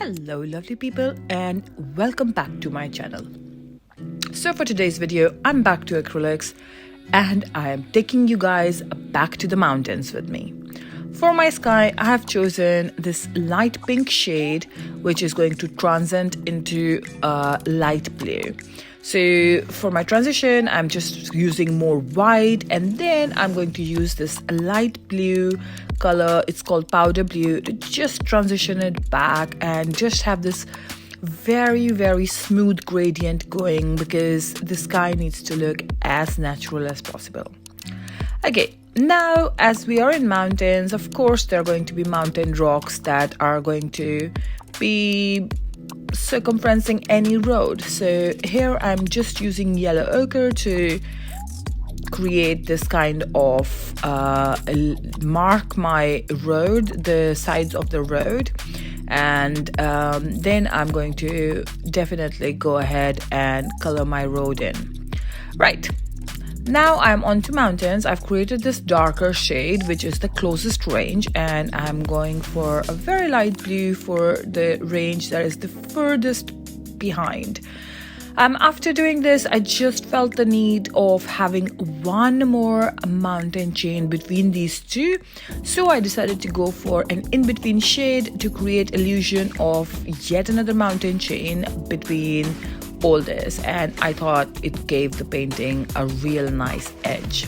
Hello lovely people and welcome back to my channel. So for today's video I'm back to acrylics and I am taking you guys back to the mountains with me. For my sky I have chosen this light pink shade which is going to transcend into light blue. So for my transition I'm just using more white and then I'm going to use this light blue color, it's called powder blue, to just transition it back and just have this very smooth gradient going because the sky needs to look as natural as possible. Okay, now as we are in mountains, of course there are going to be mountain rocks that are going to be circumferencing any road. So here I'm just using yellow ochre to create this kind of mark my road, the sides of the road, and then I'm going to definitely go ahead and color my road in. Right, now I'm on to mountains. I've created this darker shade which is the closest range and I'm going for a very light blue for the range that is the furthest behind. After doing this, I just felt the need of having one more mountain chain between these two. So I decided to go for an in-between shade to create illusion of yet another mountain chain between all this. And I thought it gave the painting a real nice edge.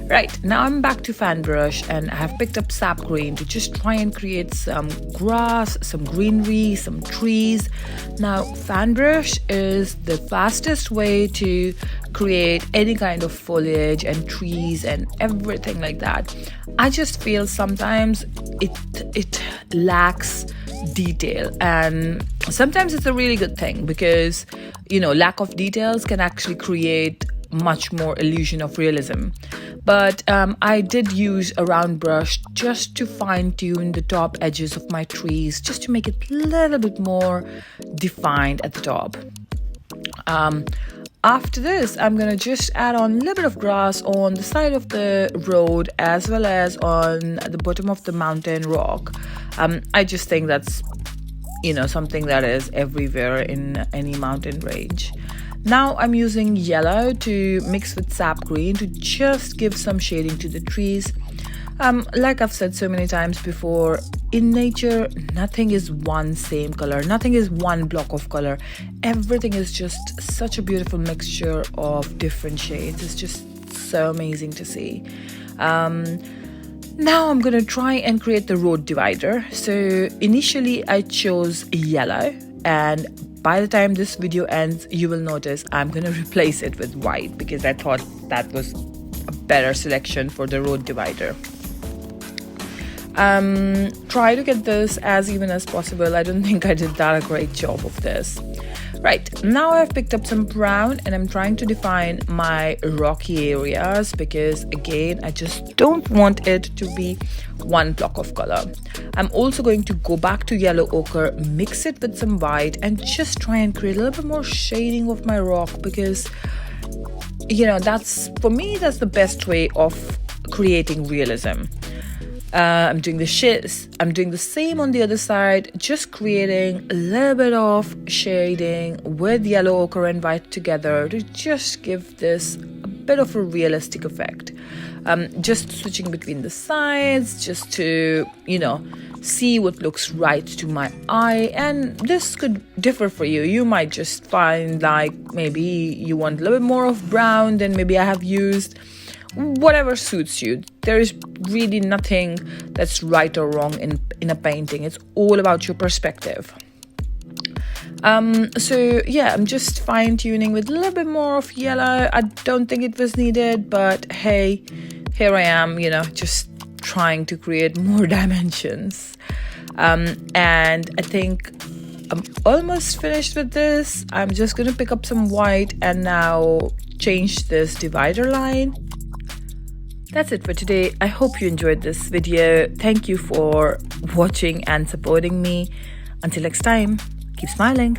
Right, now I'm back to fan brush and I have picked up sap green to just try and create some grass, some greenery, some trees. Now fan brush is the fastest way to create any kind of foliage and trees and everything like that. I just feel sometimes it lacks detail, and sometimes it's a really good thing because lack of details can actually create much more illusion of realism. But I did use a round brush just to fine-tune the top edges of my trees, just to make it a little bit more defined at the top. After this, I'm gonna just add on a little bit of grass on the side of the road as well as on the bottom of the mountain rock. I just think that's something that is everywhere in any mountain range. Now I'm using yellow to mix with sap green to just give some shading to the trees. Like I've said so many times before, in nature nothing is one same color, nothing is one block of color. Everything is just such a beautiful mixture of different shades. It's just so amazing to see. Now I'm gonna try and create the road divider. So initially I chose yellow, and by the time this video ends you will notice I'm gonna replace it with white because I thought that was a better selection for the road divider. Try to get this as even as possible. I don't think I did that a great job of this. Right, now I've picked up some brown and I'm trying to define my rocky areas because again I just don't want it to be one block of color. I'm also going to go back to yellow ochre, mix it with some white and just try and create a little bit more shading of my rock because that's, for me, that's the best way of creating realism. I'm doing the same on the other side, just creating a little bit of shading with yellow ochre and white together to just give this a bit of a realistic effect. Just switching between the sides just to see what looks right to my eye, and this could differ for you. You might just find like maybe you want a little bit more of brown than maybe I have used. Whatever suits you. There is really nothing that's right or wrong in a painting. It's all about your perspective. So yeah, I'm just fine-tuning with a little bit more of yellow. I don't think it was needed, but hey, here I am, just trying to create more dimensions. And I think I'm almost finished with this. I'm just gonna pick up some white and now change this divider line. That's it for today. I hope you enjoyed this video. Thank you for watching and supporting me. Until next time, keep smiling.